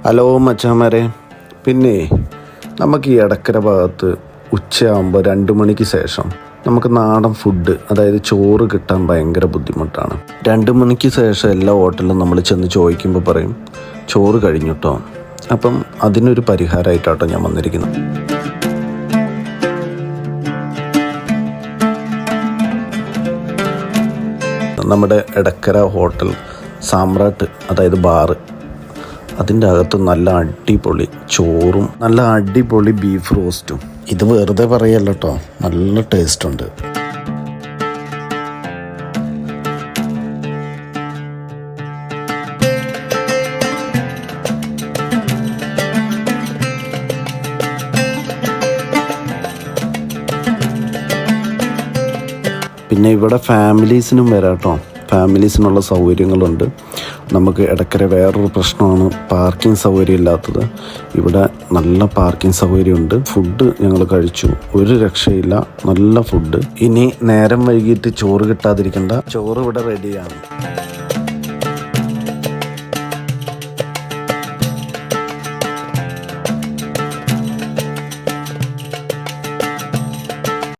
Hello മച്ചാമാരെ, പിന്നെ നമുക്ക് ഈ എടക്കര ഭാഗത്ത് ഉച്ചയാകുമ്പോൾ 2 മണിക്ക് ശേഷം നമുക്ക് നാടൻ ഫുഡ്, അതായത് ചോറ് കിട്ടാൻ ഭയങ്കര ബുദ്ധിമുട്ടാണ്. 2 മണിക്ക് ശേഷം എല്ലാ ഹോട്ടലിലും നമ്മൾ ചെന്ന് ചോദിക്കുമ്പോൾ പറയും ചോറ് കഴിഞ്ഞു കേട്ടോ. അപ്പം അതിനൊരു പരിഹാരമായിട്ടാട്ടോ ഞാൻ വന്നിരിക്കുന്നത്. നമ്മുടെ എടക്കര ഹോട്ടൽ സാമ്രാട്ട്, അതായത് ബാറ്, അതിൻ്റെ അകത്ത് നല്ല അടിപൊളി ചോറും നല്ല അടിപൊളി ബീഫ് റോസ്റ്റും. ഇത് വെറുതെ പറയല്ല കേട്ടോ, നല്ല ടേസ്റ്റ് ഉണ്ട്. പിന്നെ ഇവിടെ ഫാമിലീസിനും വരാം കേട്ടോ, ഫാമിലീസിനുള്ള സൗകര്യങ്ങളുണ്ട്. നമുക്ക് ഇടയ്ക്കര വേറൊരു പ്രശ്നമാണ് പാർക്കിംഗ് സൗകര്യം ഇല്ലാത്തത്. ഇവിടെ നല്ല പാർക്കിംഗ് സൗകര്യമുണ്ട്. ഫുഡ് ഞങ്ങൾ കഴിച്ചു, ഒരു രക്ഷയില്ല, നല്ല ഫുഡ്. ഇനി നേരം വൈകിട്ട് ചോറ് കിട്ടാതിരിക്കണ്ട, ചോറ് ഇവിടെ റെഡിയാണ്.